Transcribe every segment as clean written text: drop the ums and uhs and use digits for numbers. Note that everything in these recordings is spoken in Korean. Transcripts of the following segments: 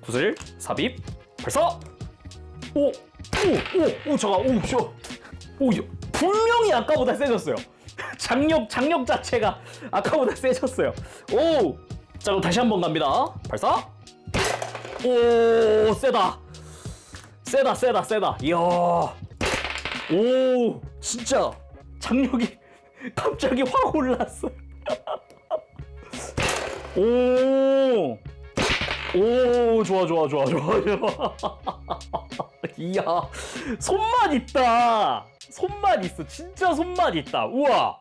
구슬 삽입 발사. 분명히 아까보다 세졌어요. 장력 자체가 아까보다 세졌어요. 자, 그럼 다시 한번 갑니다. 발사. 세다. 이야. 진짜 장력이 갑자기 확 올랐어요. 좋아. 이야, 손맛 있다. 손맛 있어. 진짜 손맛 있다. 우와.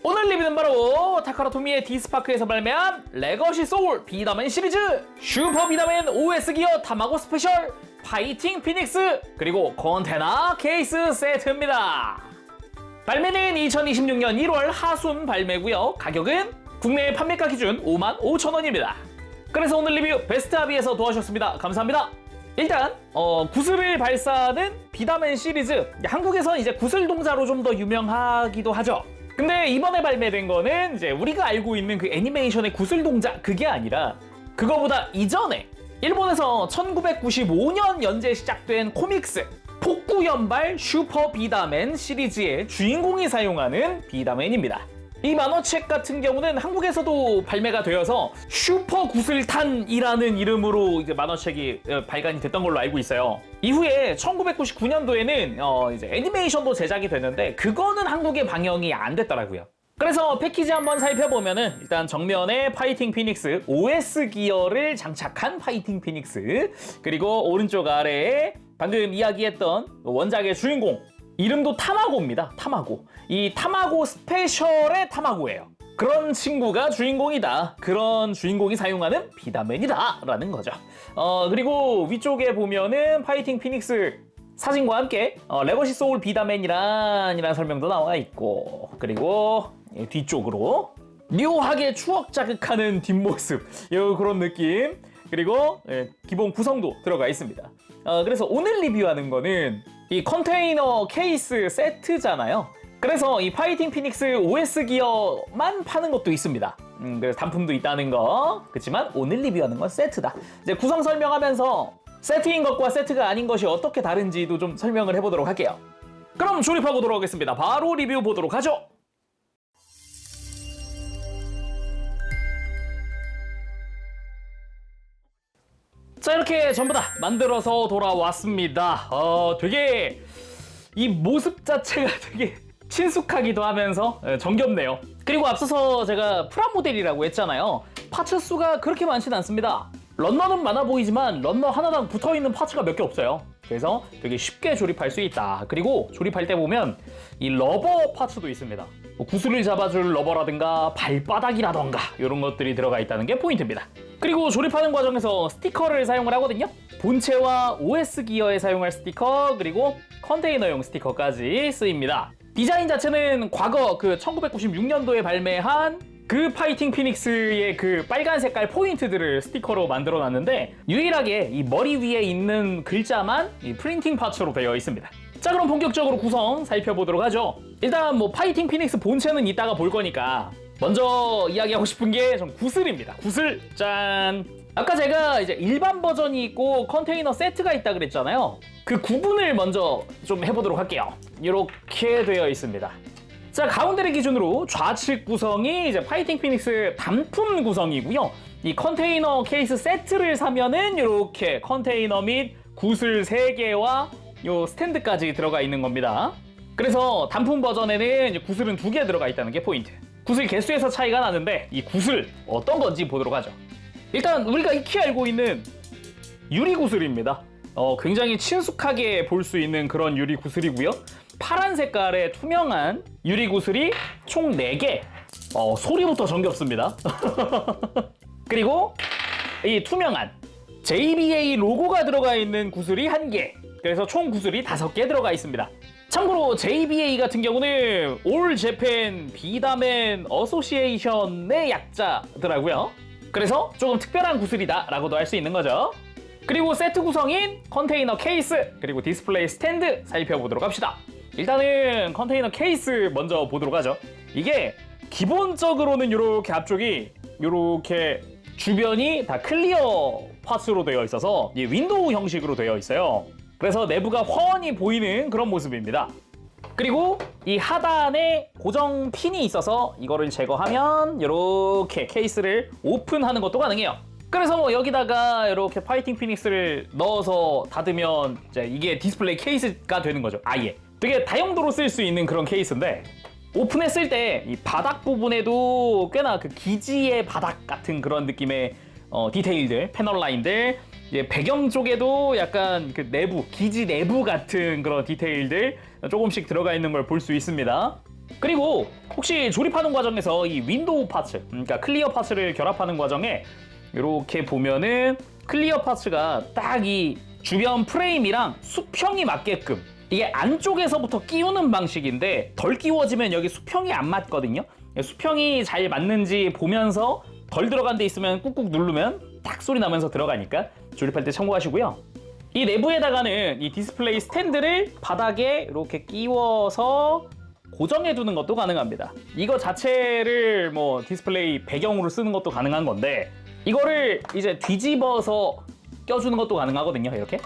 오늘 리뷰는 바로 타카라토미의 디스파크에서 발매한 레거시 소울 비다맨 시리즈 슈퍼 비다맨 OS 기어 타마고 스페셜 파이팅 피닉스 그리고 컨테너 케이스 세트입니다. 발매는 2026년 1월 하순 발매고요. 가격은 국내 판매가 기준 55,000원입니다. 그래서 오늘 리뷰 베스트 합의에서 도와주셨습니다. 감사합니다. 일단 구슬을 발사하는 비다맨 시리즈, 한국에선 이제 구슬 동자로 좀 더 유명하기도 하죠. 근데 이번에 발매된 거는 이제 우리가 알고 있는 그 애니메이션의 구슬 동자, 그게 아니라 그거보다 이전에 일본에서 1995년 연재 시작된 코믹스 폭구연발 슈퍼 비다맨 시리즈의 주인공이 사용하는 비다맨입니다. 이 만화책 같은 경우는 한국에서도 발매가 되어서 슈퍼 구슬탄이라는 이름으로 이제 만화책이 발간이 됐던 걸로 알고 있어요. 이후에 1999년도에는 이제 애니메이션도 제작이 됐는데 그거는 한국에 방영이 안 됐더라고요. 그래서 패키지 한번 살펴보면은 일단 정면에 파이팅 피닉스 OS 기어를 장착한 파이팅 피닉스, 그리고 오른쪽 아래에 방금 이야기했던 원작의 주인공, 이름도 타마고입니다. 타마고. 이 타마고 스페셜의 타마고예요. 그런 친구가 주인공이다. 그런 주인공이 사용하는 비다맨이다 라는 거죠. 그리고 위쪽에 보면은 파이팅 피닉스 사진과 함께 레거시 소울 비다맨이란 설명도 나와 있고, 그리고 뒤쪽으로 묘하게 추억 자극하는 뒷모습, 그런 느낌, 그리고 기본 구성도 들어가 있습니다. 그래서 오늘 리뷰하는 거는 이 컨테이너 케이스 세트잖아요. 그래서 이 파이팅 피닉스 OS 기어만 파는 것도 있습니다. 그래서 단품도 있다는 거. 그렇지만 오늘 리뷰하는 건 세트다. 이제 구성 설명하면서 세트인 것과 세트가 아닌 것이 어떻게 다른지도 좀 설명을 해보도록 할게요. 그럼 조립하고 돌아오겠습니다. 바로 리뷰 보도록 하죠. 자, 이렇게 전부 다 만들어서 돌아왔습니다. 되게 이 모습 자체가 되게 친숙하기도 하면서 정겹네요. 그리고 앞서서 제가 프라모델이라고 했잖아요. 파츠 수가 그렇게 많지는 않습니다. 런너는 많아 보이지만 런너 하나당 붙어있는 파츠가 몇 개 없어요. 그래서 되게 쉽게 조립할 수 있다. 그리고 조립할 때 보면 이 러버 파츠도 있습니다. 구슬을 잡아줄 러버라든가 발바닥이라던가 이런 것들이 들어가 있다는 게 포인트입니다. 그리고 조립하는 과정에서 스티커를 사용을 하거든요. 본체와 OS 기어에 사용할 스티커, 그리고 컨테이너용 스티커까지 쓰입니다. 디자인 자체는 과거 그 1996년도에 발매한 그 파이팅 피닉스의 그 빨간 색깔 포인트들을 스티커로 만들어 놨는데 유일하게 이 머리 위에 있는 글자만 이 프린팅 파츠로 되어 있습니다. 자, 그럼 본격적으로 구성 살펴보도록 하죠. 일단 뭐 파이팅 피닉스 본체는 이따가 볼 거니까 먼저 이야기하고 싶은 게 좀 구슬입니다. 구슬 짠! 아까 제가 이제 일반 버전이 있고 컨테이너 세트가 있다 그랬잖아요. 그 구분을 먼저 좀 해보도록 할게요. 이렇게 되어 있습니다. 자, 가운데를 기준으로 좌측 구성이 이제 파이팅 피닉스 단품 구성이고요. 이 컨테이너 케이스 세트를 사면은 이렇게 컨테이너 및 구슬 3개와 요 스탠드까지 들어가 있는 겁니다. 그래서 단품 버전에는 이제 구슬은 2개 들어가 있다는 게 포인트. 구슬 개수에서 차이가 나는데 이 구슬 어떤 건지 보도록 하죠. 일단 우리가 익히 알고 있는 유리 구슬입니다. 굉장히 친숙하게 볼 수 있는 그런 유리 구슬이고요. 파란 색깔의 투명한 유리 구슬이 총 4개. 소리부터 정겹습니다. 그리고 이 투명한 JBA 로고가 들어가 있는 구슬이 1개. 그래서 총 구슬이 5개 들어가 있습니다. 참고로 JBA 같은 경우는 All Japan 비다맨 어소시에이션의 약자더라고요. 그래서 조금 특별한 구슬이다 라고도 할 수 있는 거죠. 그리고 세트 구성인 컨테이너 케이스 그리고 디스플레이 스탠드 살펴보도록 합시다. 일단은 컨테이너 케이스 먼저 보도록 하죠. 이게 기본적으로는 이렇게 앞쪽이 이렇게 주변이 다 클리어 파츠로 되어 있어서 윈도우 형식으로 되어 있어요. 그래서 내부가 훤히 보이는 그런 모습입니다. 그리고 이 하단에 고정 핀이 있어서 이거를 제거하면 이렇게 케이스를 오픈하는 것도 가능해요. 그래서 뭐 여기다가 이렇게 파이팅 피닉스를 넣어서 닫으면 이제 이게 디스플레이 케이스가 되는 거죠. 아예 되게 다용도로 쓸 수 있는 그런 케이스인데, 오픈했을 때 이 바닥 부분에도 꽤나 그 기지의 바닥 같은 그런 느낌의 디테일들, 패널 라인들, 배경 쪽에도 약간 그 내부, 기지 내부 같은 그런 디테일들 조금씩 들어가 있는 걸 볼 수 있습니다. 그리고 혹시 조립하는 과정에서 이 윈도우 파츠, 그러니까 클리어 파츠를 결합하는 과정에 이렇게 보면은 클리어 파츠가 딱 이 주변 프레임이랑 수평이 맞게끔, 이게 안쪽에서부터 끼우는 방식인데 덜 끼워지면 여기 수평이 안 맞거든요. 수평이 잘 맞는지 보면서 덜 들어간 데 있으면 꾹꾹 누르면 딱 소리 나면서 들어가니까 조립할 때 참고하시고요. 이 내부에다가는 이 디스플레이 스탠드를 바닥에 이렇게 끼워서 고정해 두는 것도 가능합니다. 이거 자체를 뭐 디스플레이 배경으로 쓰는 것도 가능한 건데, 이거를 이제 뒤집어서 껴주는 것도 가능하거든요. 이렇게.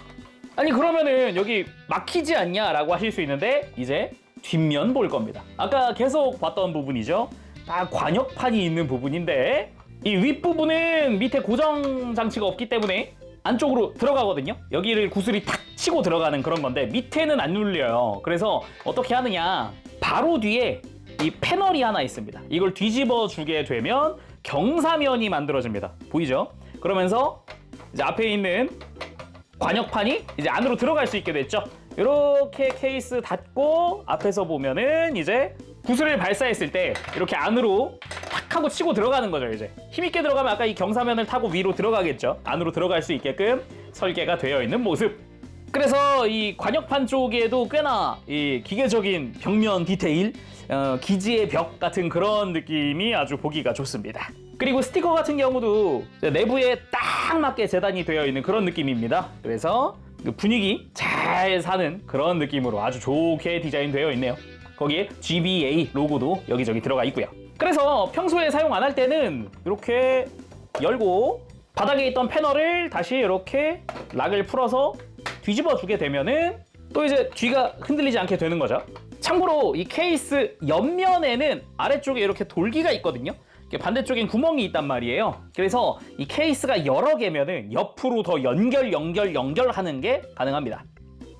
아니 그러면은 여기 막히지 않냐 라고 하실 수 있는데, 이제 뒷면 볼 겁니다. 아까 계속 봤던 부분이죠. 다 관역판이 있는 부분인데, 이 윗부분은 밑에 고정 장치가 없기 때문에 안쪽으로 들어가거든요. 여기를 구슬이 탁 치고 들어가는 그런 건데 밑에는 안 눌려요. 그래서 어떻게 하느냐, 바로 뒤에 이 패널이 하나 있습니다. 이걸 뒤집어 주게 되면 경사면이 만들어집니다. 보이죠? 그러면서 이제 앞에 있는 관역판이 이제 안으로 들어갈 수 있게 됐죠. 이렇게 케이스 닫고 앞에서 보면은 이제 구슬을 발사했을 때 이렇게 안으로 탁 하고 치고 들어가는 거죠. 이제 힘있게 들어가면 아까 이 경사면을 타고 위로 들어가겠죠. 안으로 들어갈 수 있게끔 설계가 되어 있는 모습. 그래서 이 관역판 쪽에도 꽤나 이 기계적인 벽면 디테일, 기지의 벽 같은 그런 느낌이 아주 보기가 좋습니다. 그리고 스티커 같은 경우도 내부에 딱 맞게 재단이 되어 있는 그런 느낌입니다. 그래서 분위기 잘 사는 그런 느낌으로 아주 좋게 디자인되어 있네요. 거기에 GBA 로고도 여기저기 들어가 있고요. 그래서 평소에 사용 안 할 때는 이렇게 열고 바닥에 있던 패널을 다시 이렇게 락을 풀어서 뒤집어 주게 되면은 또 이제 뒤가 흔들리지 않게 되는 거죠. 참고로 이 케이스 옆면에는 아래쪽에 이렇게 돌기가 있거든요. 반대쪽엔 구멍이 있단 말이에요. 그래서 이 케이스가 여러 개면은 옆으로 더 연결하는 게 가능합니다.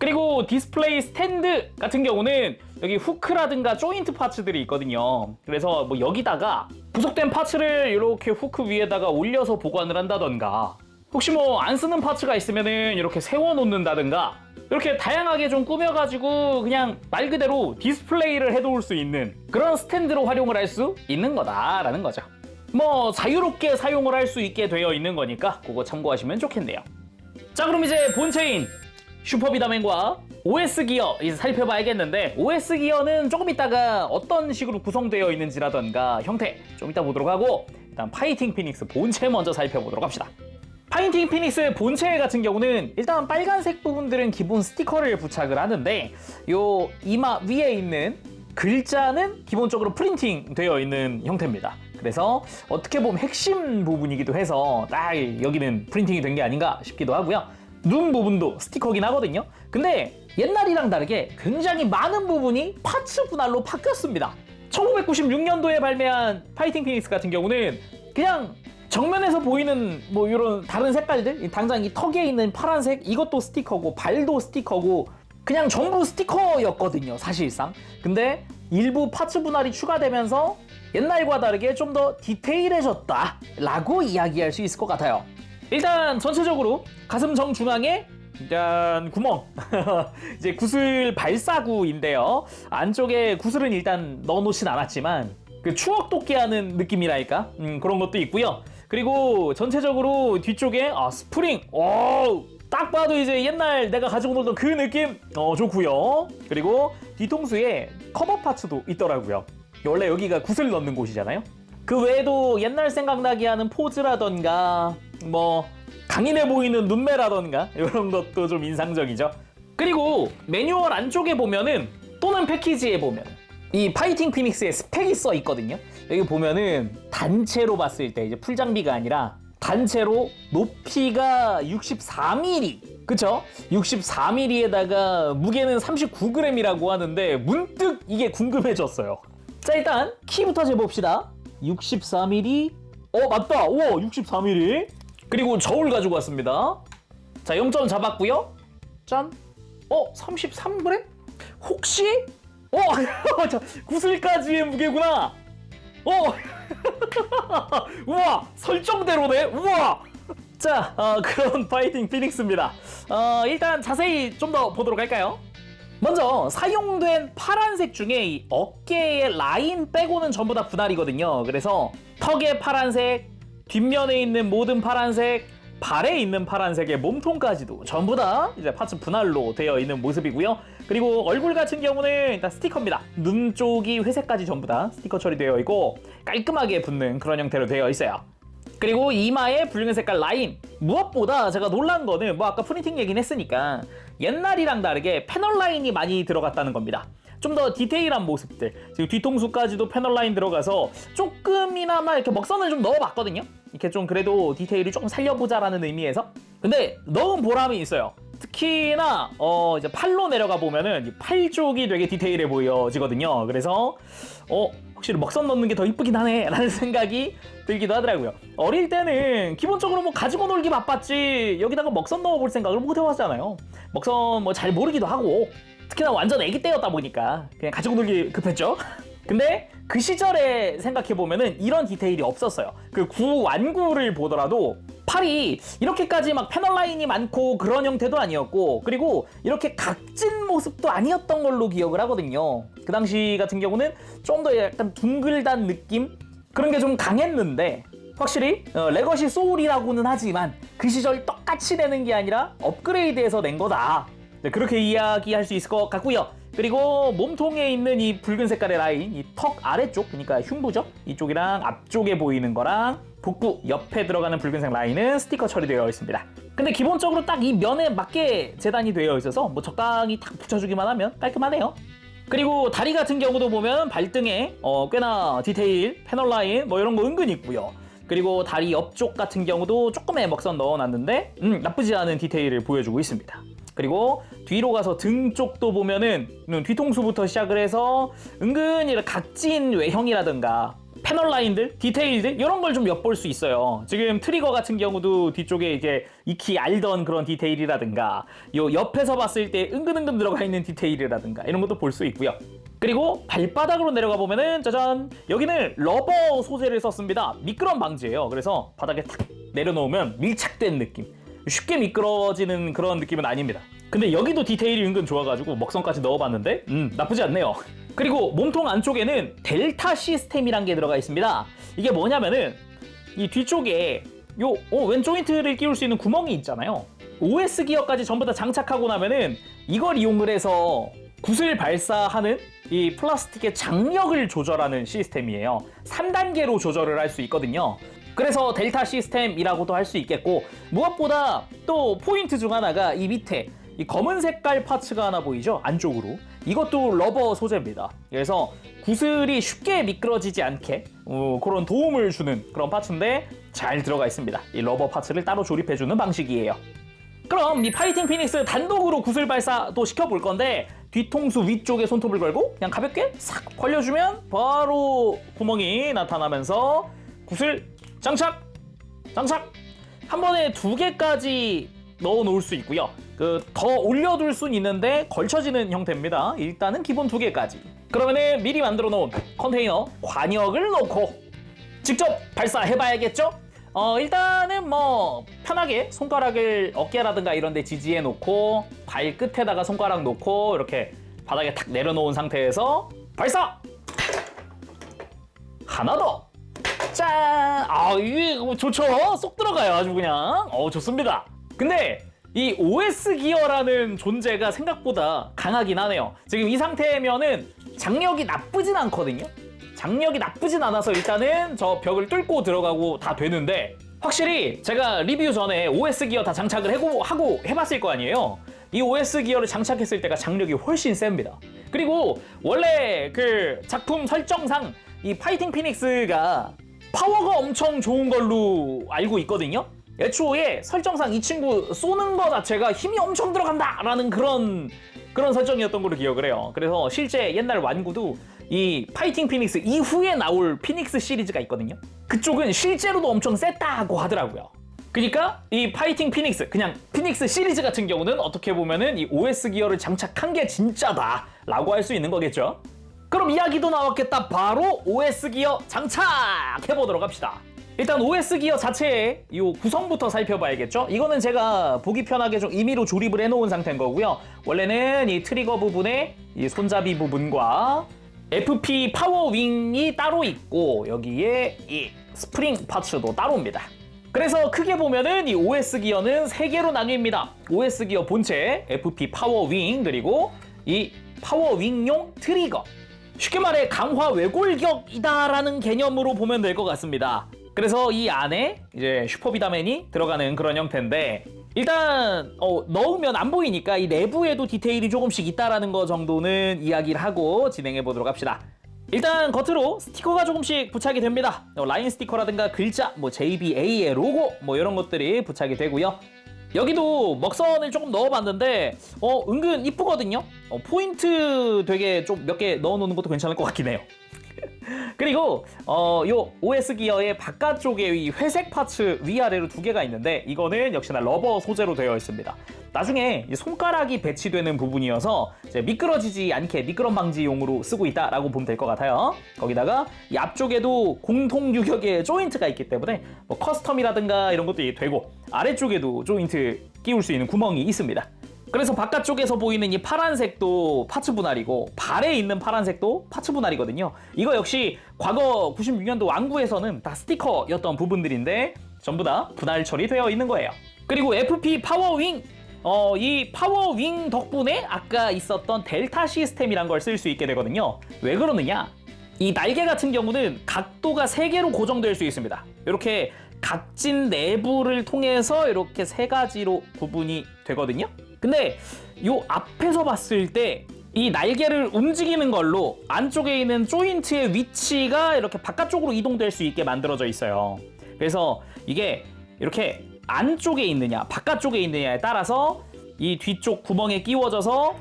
그리고 디스플레이 스탠드 같은 경우는 여기 후크라든가 조인트 파츠들이 있거든요. 그래서 뭐 여기다가 부속된 파츠를 이렇게 후크 위에다가 올려서 보관을 한다던가, 혹시 뭐 안 쓰는 파츠가 있으면은 이렇게 세워 놓는다든가, 이렇게 다양하게 좀 꾸며가지고 그냥 말 그대로 디스플레이를 해놓을 수 있는 그런 스탠드로 활용을 할 수 있는 거다라는 거죠. 뭐 자유롭게 사용을 할 수 있게 되어 있는 거니까 그거 참고하시면 좋겠네요. 자, 그럼 이제 본체인 슈퍼비다맨과 OS 기어 이제 살펴봐야겠는데, OS 기어는 조금 이따가 어떤 식으로 구성되어 있는지라던가 형태 좀 이따 보도록 하고, 일단 파이팅 피닉스 본체 먼저 살펴보도록 합시다. 파이팅 피닉스 본체 같은 경우는 일단 빨간색 부분들은 기본 스티커를 부착을 하는데, 요 이마 위에 있는 글자는 기본적으로 프린팅 되어 있는 형태입니다. 그래서 어떻게 보면 핵심 부분이기도 해서 딱 여기는 프린팅이 된 게 아닌가 싶기도 하고요. 눈 부분도 스티커긴 하거든요. 근데 옛날이랑 다르게 굉장히 많은 부분이 파츠 분할로 바뀌었습니다. 1996년도에 발매한 파이팅 피닉스 같은 경우는 그냥 정면에서 보이는 뭐 이런 다른 색깔들, 당장 이 턱에 있는 파란색 이것도 스티커고 발도 스티커고 그냥 전부 스티커였거든요, 사실상. 근데 일부 파츠 분할이 추가되면서 옛날과 다르게 좀 더 디테일해졌다 라고 이야기할 수 있을 것 같아요. 일단 전체적으로 가슴 정중앙에 일단 구멍 이제 구슬 발사구인데요. 안쪽에 구슬은 일단 넣어놓진 않았지만 그 추억 돋게 하는 느낌이랄까, 그런 것도 있고요. 그리고 전체적으로 뒤쪽에 스프링, 딱 봐도 이제 옛날 내가 가지고 놀던 그 느낌 좋고요. 그리고 뒤통수에 커버 파츠도 있더라고요. 원래 여기가 구슬 넣는 곳이잖아요. 그 외에도 옛날 생각나게 하는 포즈라던가 뭐 강인해 보이는 눈매라던가 이런 것도 좀 인상적이죠. 그리고 매뉴얼 안쪽에 보면은, 또는 패키지에 보면 이 파이팅 피닉스의 스펙이 써 있거든요. 여기 보면은 단체로 봤을 때 이제 풀장비가 아니라 단체로 높이가 64mm, 그쵸? 64mm에다가 무게는 39g이라고 하는데 문득 이게 궁금해졌어요. 자, 일단 키부터 재봅시다. 64mm. 맞다. 우와, 64mm. 그리고 저울 가지고 왔습니다. 자, 0점 잡았고요. 짠. 33g? 혹시? 자, 구슬까지의 무게구나. 우와, 설정대로네. 우와. 자, 그런 파이팅 피닉스입니다. 일단 자세히 좀 더 보도록 할까요? 먼저 사용된 파란색 중에 이 어깨의 라인 빼고는 전부 다 분할이거든요. 그래서 턱의 파란색, 뒷면에 있는 모든 파란색, 발에 있는 파란색의 몸통까지도 전부 다 이제 파츠 분할로 되어 있는 모습이고요. 그리고 얼굴 같은 경우는 일단 스티커입니다. 눈 쪽이 회색까지 전부 다 스티커 처리되어 있고 깔끔하게 붙는 그런 형태로 되어 있어요. 그리고 이마에 붉은 색깔 라인. 무엇보다 제가 놀란 거는 아까 프린팅 얘기는 했으니까 옛날이랑 다르게 패널 라인이 많이 들어갔다는 겁니다. 좀 더 디테일한 모습들, 지금 뒤통수까지도 패널 라인 들어가서 조금이나마 이렇게 먹선을 좀 넣어봤거든요. 이렇게 좀 그래도 디테일을 조금 살려보자라는 의미에서. 근데 넣은 보람이 있어요. 특히나 이제 팔로 내려가 보면은 팔 쪽이 되게 디테일해 보여지거든요. 그래서 확실히 먹선 넣는 게 더 이쁘긴 하네 라는 생각이 들기도 하더라고요. 어릴 때는 기본적으로 가지고 놀기 바빴지 여기다가 먹선 넣어볼 생각을 못 해봤잖아요. 먹선 잘 모르기도 하고 특히나 완전 애기 때였다 보니까 그냥 가지고 놀기 급했죠. 근데 그 시절에 생각해보면은 이런 디테일이 없었어요. 그 구완구를 보더라도 팔이 이렇게까지 패널 라인이 많고 그런 형태도 아니었고, 그리고 이렇게 각진 모습도 아니었던 걸로 기억을 하거든요. 그 당시 같은 경우는 좀 더 약간 둥글단 느낌? 그런 게 좀 강했는데 확실히 레거시 소울이라고는 하지만 그 시절 똑같이 내는 게 아니라 업그레이드해서 낸 거다. 네, 그렇게 이야기할 수 있을 것 같고요. 그리고 몸통에 있는 이 붉은 색깔의 라인, 이 턱 아래쪽, 그러니까 흉부죠? 이쪽이랑 앞쪽에 보이는 거랑 복부 옆에 들어가는 붉은색 라인은 스티커 처리되어 있습니다. 근데 기본적으로 딱 이 면에 맞게 재단이 되어 있어서 적당히 딱 붙여주기만 하면 깔끔하네요. 그리고 다리 같은 경우도 보면 발등에 꽤나 디테일, 패널 라인 이런 거 은근히 있고요. 그리고 다리 옆쪽 같은 경우도 조금의 먹선 넣어놨는데 나쁘지 않은 디테일을 보여주고 있습니다. 그리고 뒤로 가서 등 쪽도 보면은 뒤통수부터 시작을 해서 은근히 각진 외형이라든가 패널 라인들, 디테일들 이런 걸 좀 엿볼 수 있어요. 지금 트리거 같은 경우도 뒤쪽에 이제 익히 알던 그런 디테일이라든가 요 옆에서 봤을 때 은근은근 들어가 있는 디테일이라든가 이런 것도 볼 수 있고요. 그리고 발바닥으로 내려가 보면은 짜잔, 여기는 러버 소재를 썼습니다. 미끄럼 방지예요. 그래서 바닥에 탁 내려놓으면 밀착된 느낌, 쉽게 미끄러지는 그런 느낌은 아닙니다. 근데 여기도 디테일이 은근 좋아가지고 먹선까지 넣어봤는데 나쁘지 않네요. 그리고 몸통 안쪽에는 델타 시스템이란 게 들어가 있습니다. 이게 뭐냐면은 이 뒤쪽에 왼 조인트를 끼울 수 있는 구멍이 있잖아요. OS 기어까지 전부 다 장착하고 나면은 이걸 이용을 해서 굿을 발사하는 이 플라스틱의 장력을 조절하는 시스템이에요. 3단계로 조절을 할 수 있거든요. 그래서 델타 시스템이라고도 할 수 있겠고, 무엇보다 또 포인트 중 하나가 이 밑에 이 검은 색깔 파츠가 하나 보이죠? 안쪽으로. 이것도 러버 소재입니다. 그래서 구슬이 쉽게 미끄러지지 않게 그런 도움을 주는 그런 파츠인데 잘 들어가 있습니다. 이 러버 파츠를 따로 조립해주는 방식이에요. 그럼 이 파이팅 피닉스 단독으로 구슬 발사도 시켜볼 건데, 뒤통수 위쪽에 손톱을 걸고 그냥 가볍게 싹 벌려주면 바로 구멍이 나타나면서 구슬 장착! 한 번에 2개까지 넣어 놓을 수 있고요. 더 올려둘 수는 있는데 걸쳐지는 형태입니다. 일단은 기본 2개까지. 그러면은 미리 만들어 놓은 컨테이너 관역을 넣고 직접 발사해봐야겠죠? 일단은 편하게 손가락을 어깨라든가 이런 데 지지해 놓고 발끝에다가 손가락 놓고 이렇게 바닥에 탁 내려놓은 상태에서 발사! 하나 더! 짠! 이게 좋죠? 쏙 들어가요. 아주 그냥. 좋습니다. 근데 이 OS 기어라는 존재가 생각보다 강하긴 하네요. 지금 이 상태면은 장력이 나쁘진 않거든요. 장력이 나쁘진 않아서 일단은 저 벽을 뚫고 들어가고 다 되는데, 확실히 제가 리뷰 전에 OS 기어 다 장착을 하고 해봤을 거 아니에요. 이 OS 기어를 장착했을 때가 장력이 훨씬 셉니다. 그리고 원래 그 작품 설정상 이 파이팅 피닉스가 파워가 엄청 좋은 걸로 알고 있거든요. 애초에 설정상 이 친구 쏘는 거 자체가 힘이 엄청 들어간다라는 그런 설정이었던 걸로 기억을 해요. 그래서 실제 옛날 완구도 이 파이팅 피닉스 이후에 나올 피닉스 시리즈가 있거든요. 그쪽은 실제로도 엄청 셌다고 하더라고요. 그러니까 이 파이팅 피닉스, 그냥 피닉스 시리즈 같은 경우는 어떻게 보면은 이 OS 기어를 장착한 게 진짜다라고 할 수 있는 거겠죠. 그럼 이야기도 나왔겠다. 바로 OS 기어 장착해보도록 합시다. 일단 OS 기어 자체의 이 구성부터 살펴봐야겠죠. 이거는 제가 보기 편하게 좀 임의로 조립을 해놓은 상태인 거고요. 원래는 이 트리거 부분에 이 손잡이 부분과 FP 파워윙이 따로 있고 여기에 이 스프링 파츠도 따로입니다. 그래서 크게 보면은 이 OS 기어는 3개로 나뉩니다. OS 기어 본체, FP 파워윙, 그리고 이 파워윙용 트리거. 쉽게 말해 강화 외골격이다라는 개념으로 보면 될 것 같습니다. 그래서 이 안에 이제 슈퍼비다맨이 들어가는 그런 형태인데 일단 넣으면 안 보이니까 이 내부에도 디테일이 조금씩 있다라는 거 정도는 이야기를 하고 진행해 보도록 합시다. 일단 겉으로 스티커가 조금씩 부착이 됩니다. 라인 스티커라든가 글자, JBA의 로고 이런 것들이 부착이 되고요. 여기도 먹선을 조금 넣어봤는데 은근 이쁘거든요. 포인트 되게 좀 몇 개 넣어놓는 것도 괜찮을 것 같긴 해요. 그리고 요 OS 기어의 바깥쪽에 이 회색 파츠 위아래로 2개가 있는데 이거는 역시나 러버 소재로 되어 있습니다. 나중에 손가락이 배치되는 부분이어서 이제 미끄러지지 않게 미끄럼 방지용으로 쓰고 있다라고 보면 될 것 같아요. 거기다가 이 앞쪽에도 공통 유격의 조인트가 있기 때문에 커스텀이라든가 이런 것도 되고 아래쪽에도 조인트 끼울 수 있는 구멍이 있습니다. 그래서 바깥쪽에서 보이는 이 파란색도 파츠 분할이고 발에 있는 파란색도 파츠 분할이거든요. 이거 역시 과거 96년도 완구에서는 다 스티커였던 부분들인데 전부 다 분할 처리되어 있는 거예요. 그리고 FP 파워윙, 이 파워윙 덕분에 아까 있었던 델타 시스템이란 걸 쓸 수 있게 되거든요. 왜 그러느냐? 이 날개 같은 경우는 각도가 3개로 고정될 수 있습니다. 이렇게 각진 내부를 통해서 이렇게 3가지로 구분이 되거든요. 근데 요 앞에서 봤을 때 이 날개를 움직이는 걸로 안쪽에 있는 조인트의 위치가 이렇게 바깥쪽으로 이동될 수 있게 만들어져 있어요. 그래서 이게 이렇게 안쪽에 있느냐 바깥쪽에 있느냐에 따라서 이 뒤쪽 구멍에 끼워져서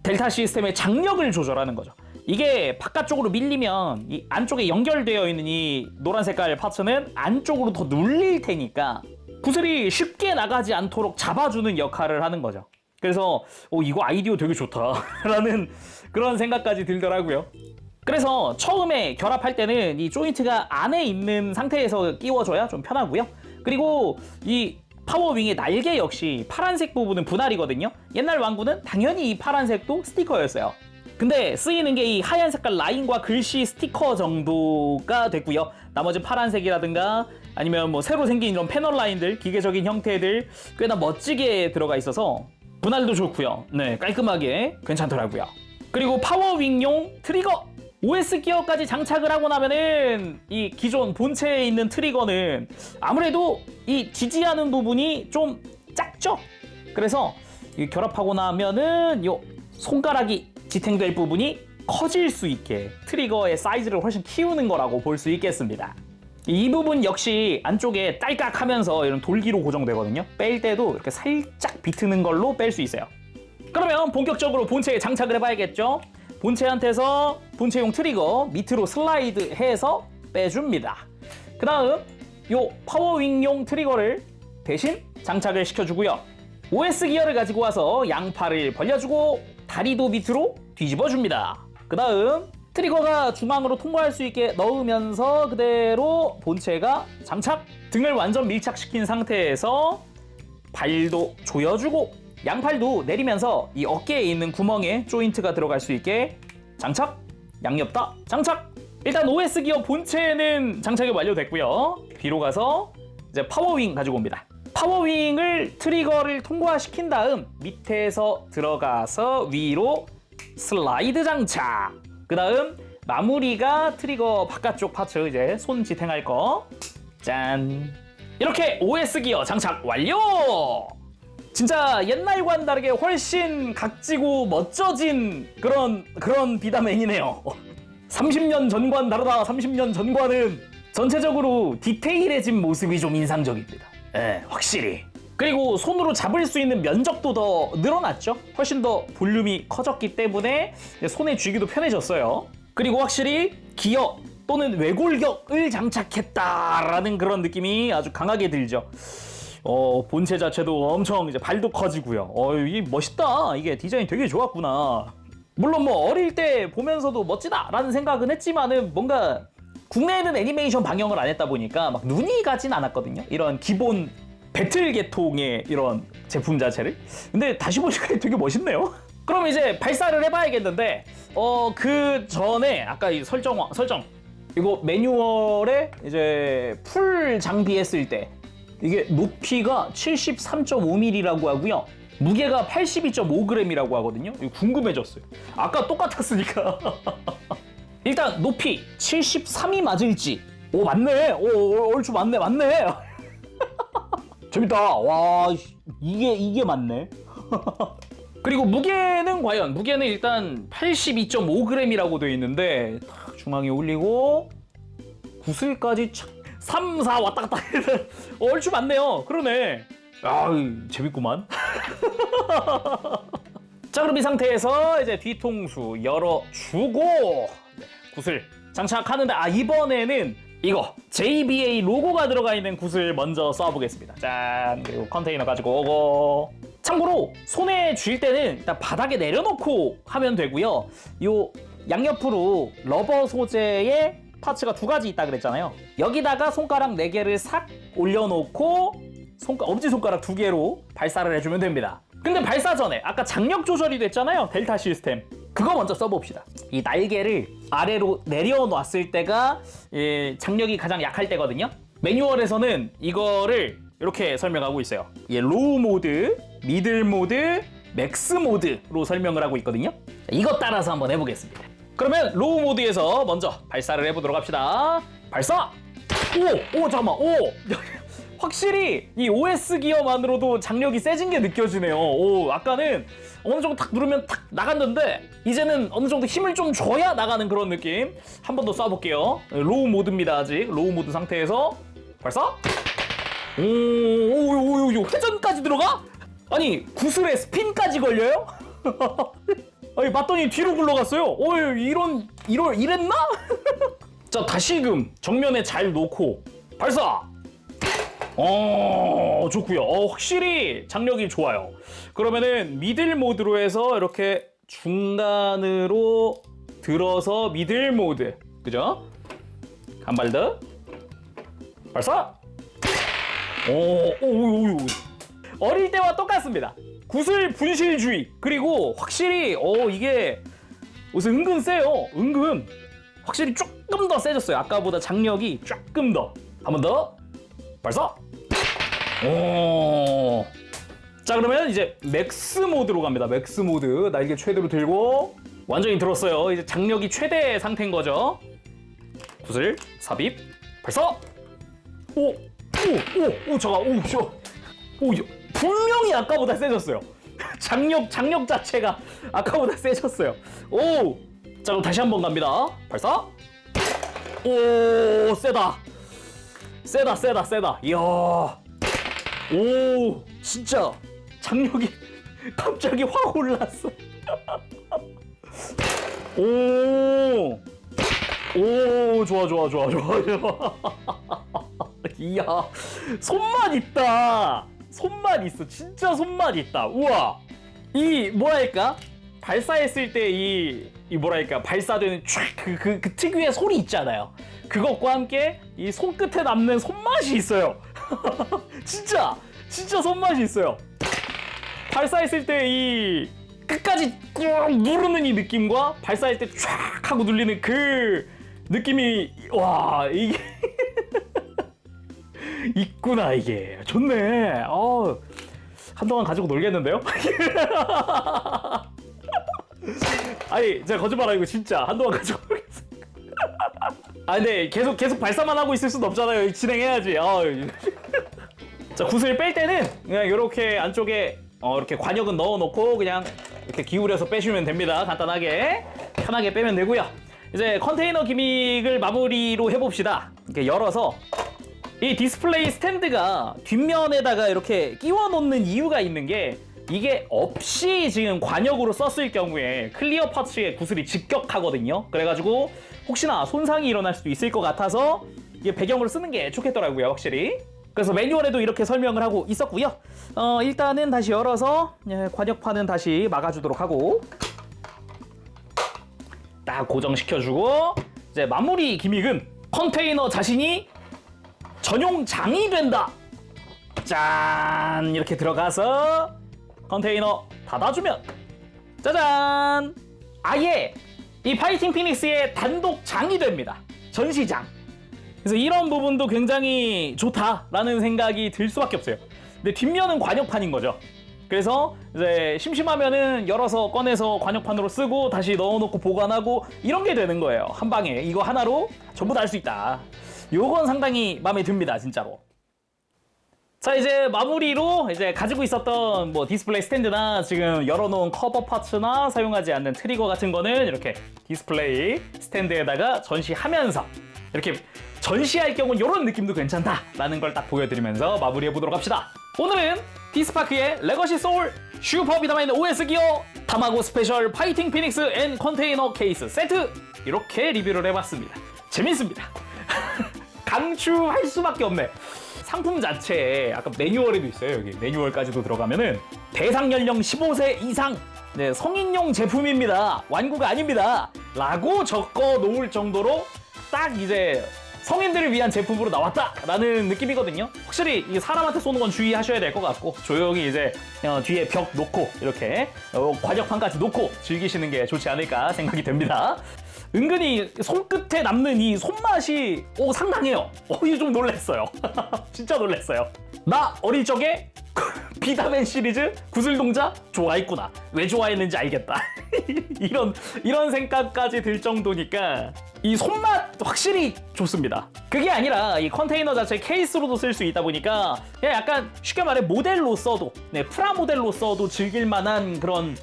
델타 시스템의 장력을 조절하는 거죠. 이게 바깥쪽으로 밀리면 이 안쪽에 연결되어 있는 이 노란 색깔 파츠는 안쪽으로 더 눌릴 테니까 구슬이 쉽게 나가지 않도록 잡아주는 역할을 하는 거죠. 그래서 이거 아이디어 되게 좋다 라는 그런 생각까지 들더라고요. 그래서 처음에 결합할 때는 이 조인트가 안에 있는 상태에서 끼워줘야 좀 편하고요. 그리고 이 파워윙의 날개 역시 파란색 부분은 분할이거든요. 옛날 완구는 당연히 이 파란색도 스티커였어요. 근데 쓰이는 게 이 하얀 색깔 라인과 글씨 스티커 정도가 됐고요. 나머지 파란색이라든가 아니면 새로 생긴 이런 패널 라인들, 기계적인 형태들 꽤나 멋지게 들어가 있어서 분할도 좋고요. 네, 깔끔하게 괜찮더라고요. 그리고 파워윙용 트리거! OS 기어까지 장착을 하고 나면은 이 기존 본체에 있는 트리거는 아무래도 이 지지하는 부분이 좀 작죠? 그래서 이 결합하고 나면은 요 손가락이 지탱될 부분이 커질 수 있게 트리거의 사이즈를 훨씬 키우는 거라고 볼 수 있겠습니다. 이 부분 역시 안쪽에 딸깍하면서 이런 돌기로 고정되거든요. 뺄 때도 이렇게 살짝 비트는 걸로 뺄 수 있어요. 그러면 본격적으로 본체에 장착을 해봐야겠죠. 본체한테서 본체용 트리거 밑으로 슬라이드 해서 빼줍니다. 그 다음 요 파워윙용 트리거를 대신 장착을 시켜주고요. OS 기어를 가지고 와서 양팔을 벌려주고 다리도 밑으로 뒤집어줍니다. 그 다음 트리거가 중앙으로 통과할 수 있게 넣으면서 그대로 본체가 장착! 등을 완전 밀착시킨 상태에서 발도 조여주고 양팔도 내리면서 이 어깨에 있는 구멍에 조인트가 들어갈 수 있게 장착! 양옆 다 장착! 일단 OS 기어 본체는 장착이 완료됐고요. 뒤로 가서 이제 파워윙 가지고 옵니다. 파워윙을 트리거를 통과시킨 다음 밑에서 들어가서 위로 슬라이드 장착! 그 다음 마무리가 트리거 바깥쪽 파츠 이제 손 지탱할 거 짠! 이렇게 OS 기어 장착 완료! 진짜 옛날과는 다르게 훨씬 각지고 멋져진 그런 비다맨이네요. 30년 전과는 다르다. 30년 전과는 전체적으로 디테일해진 모습이 좀 인상적입니다. 예, 확실히. 그리고 손으로 잡을 수 있는 면적도 더 늘어났죠. 훨씬 더 볼륨이 커졌기 때문에 손에 쥐기도 편해졌어요. 그리고 확실히 기어 또는 외골격을 장착했다라는 그런 느낌이 아주 강하게 들죠. 본체 자체도 엄청 이제 발도 커지고요. 이게 멋있다. 이게 디자인 되게 좋았구나. 물론 뭐 어릴 때 보면서도 멋지다라는 생각은 했지만은 뭔가 국내에는 애니메이션 방영을 안 했다 보니까 막 눈이 가진 않았거든요. 이런 기본 배틀 계통의 이런 제품 자체를. 근데 다시 보니까 되게 멋있네요. 그럼 이제 발사를 해봐야겠는데 그 전에 아까 이 설정 이거 매뉴얼에 이제 풀 장비했을 때 이게 높이가 73.5mm라고 하고요. 무게가 82.5g이라고 하거든요. 이거 궁금해졌어요. 아까 똑같았으니까. 일단 높이 73이 맞을지. 오 맞네. 얼추 맞네. 재밌다. 와 이게 맞네. 그리고 무게는 과연 무게는 일단 82.5g이라고 되어 있는데 중앙에 올리고 구슬까지 3, 4 왔다 갔다 해서 얼추 맞네요. 그러네. 재밌구만. 자, 그럼 이 상태에서 이제 뒤통수 열어주고 구슬 장착하는데 이번에는 이거 JBA 로고가 들어가 있는 구슬 먼저 쏴보겠습니다. 짠. 그리고 컨테이너 가지고 오고. 참고로 손에 쥘 때는 일단 바닥에 내려놓고 하면 되고요. 요 양옆으로 러버 소재의 파츠가 2가지 있다 그랬잖아요. 여기다가 손가락 4개를 싹 올려놓고 엄지손가락 2개로 발사를 해주면 됩니다. 근데 발사 전에 아까 장력 조절이 됐잖아요. 델타 시스템. 그거 먼저 써봅시다. 이 날개를 아래로 내려놨을 때가 장력이 가장 약할 때거든요. 매뉴얼에서는 이거를 이렇게 설명하고 있어요. 로우 모드, 미들 모드, 맥스 모드로 설명을 하고 있거든요. 이거 따라서 한번 해보겠습니다. 그러면 로우 모드에서 먼저 발사를 해보도록 합시다. 발사! 오 잠깐만. 확실히 이 OS 기어만으로도 장력이 세진 게 느껴지네요. 아까는 어느 정도 탁 누르면 탁 나갔는데 이제는 어느 정도 힘을 좀 줘야 나가는 그런 느낌. 한 번 더 쏴볼게요. 로우 모드입니다. 아직 로우 모드 상태에서 발사. 회전까지 들어가? 아니 구슬에 스핀까지 걸려요? 아니 맞더니 뒤로 굴러갔어요. 이랬나? 자 다시금 정면에 잘 놓고 발사. 좋고요. 확실히 장력이 좋아요. 그러면은 미들 모드로 해서 이렇게 중간으로 들어서 미들 모드. 그죠? 한 발 더. 발사. 어릴 때와 똑같습니다. 구슬 분실주의. 그리고 확실히 이게 옷은 은근 세요. 은근. 확실히 조금 더 세졌어요. 아까보다 장력이 조금 더. 한 번 더. 발사. 자 그러면 이제 맥스 모드로 갑니다. 맥스 모드. 날개 최대로 들고 완전히 들었어요. 이제 장력이 최대 상태인 거죠. 구슬 삽입 발사. 분명히 아까보다 세졌어요. 장력 자체가 아까보다 세졌어요. 자 그럼 다시 한번 갑니다. 발사. 세다. 이야. 진짜 장력이 갑자기 확 올랐어. 좋아. 이야, 손맛 있다. 손맛 있어. 진짜 손맛 있다. 우와. 이 뭐랄까? 발사했을 때 이 뭐랄까? 발사되는 그 특유의 소리 있잖아요. 그것과 함께 이 손끝에 남는 손맛이 있어요. 진짜 손맛이 있어요. 발사했을 때 이 끝까지 꾹 누르는 이 느낌과 발사할 때 쫙 하고 눌리는 그 느낌이 이게 있구나. 이게 좋네. 한동안 가지고 놀겠는데요? 아니 제가 거짓말 아니고 진짜 한동안 가지고 놀겠어. 근데 계속 발사만 하고 있을 수는 없잖아요. 진행해야지. 자 구슬 뺄 때는 그냥 이렇게 안쪽에 이렇게 관역은 넣어놓고 그냥 이렇게 기울여서 빼시면 됩니다. 간단하게 편하게 빼면 되고요. 이제 컨테이너 기믹을 마무리로 해봅시다. 이렇게 열어서 이 디스플레이 스탠드가 뒷면에다가 이렇게 끼워 놓는 이유가 있는 게 이게 없이 지금 관역으로 썼을 경우에 클리어 파츠의 구슬이 직격하거든요. 그래가지고 혹시나 손상이 일어날 수도 있을 것 같아서 이게 배경으로 쓰는 게 좋겠더라고요, 확실히. 그래서 매뉴얼에도 이렇게 설명을 하고 있었고요. 일단은 다시 열어서 관역판은 다시 막아주도록 하고 딱 고정시켜주고 이제 마무리 기믹은 컨테이너 자신이 전용 장이 된다. 짠! 이렇게 들어가서 컨테이너 닫아주면 짜잔! 아예 이 파이팅 피닉스의 단독 장이 됩니다. 전시장. 그래서 이런 부분도 굉장히 좋다라는 생각이 들 수밖에 없어요. 근데 뒷면은 관역판인 거죠. 그래서 이제 심심하면은 열어서 꺼내서 관역판으로 쓰고 다시 넣어놓고 보관하고 이런 게 되는 거예요. 한 방에 이거 하나로 전부 다 할 수 있다. 요건 상당히 마음에 듭니다, 진짜로. 자, 이제 마무리로 이제 가지고 있었던 뭐 디스플레이 스탠드나 지금 열어놓은 커버 파츠나 사용하지 않는 트리거 같은 거는 이렇게 디스플레이 스탠드에다가 전시하면서 이렇게 전시할 경우는 이런 느낌도 괜찮다라는 걸 딱 보여드리면서 마무리해보도록 합시다. 오늘은 디스파크의 레거시 소울 슈퍼 비타민 OS 기어 타마고 스페셜 파이팅 피닉스 앤 컨테이너 케이스 세트 이렇게 리뷰를 해봤습니다. 재밌습니다. 강추할 수밖에 없네. 상품 자체에 아까 매뉴얼에도 있어요. 여기 매뉴얼까지도 들어가면은 대상 연령 15세 이상 네, 성인용 제품입니다. 완구가 아닙니다. 라고 적어 놓을 정도로 딱 이제 성인들을 위한 제품으로 나왔다라는 느낌이거든요. 확실히 이 사람한테 쏘는 건 주의하셔야 될 것 같고 조용히 이제 뒤에 벽 놓고 이렇게 관역판까지 놓고 즐기시는 게 좋지 않을까 생각이 됩니다. 은근히 손끝에 남는 이 손맛이 상당해요. 이거 좀 놀랐어요. 진짜 놀랐어요. 나 어릴 적에 비다맨 시리즈 구슬동자 좋아했구나. 왜 좋아했는지 알겠다. 이런 생각까지 들 정도니까 이 손맛 확실히 좋습니다. 그게 아니라 이 컨테이너 자체 케이스로도 쓸 수 있다 보니까 그냥 약간 쉽게 말해 모델로 써도 프라모델로 써도 즐길 만한 그런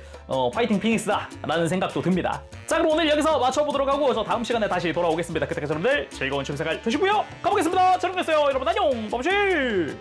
파이팅 피닉스다 라는 생각도 듭니다. 자, 그럼 오늘 여기서 마쳐보도록 하고 저 다음 시간에 다시 돌아오겠습니다. 그때까지 여러분들 즐거운 취미생활 되시고요. 가보겠습니다. 잘 먹겠어요. 여러분 안녕. 범실.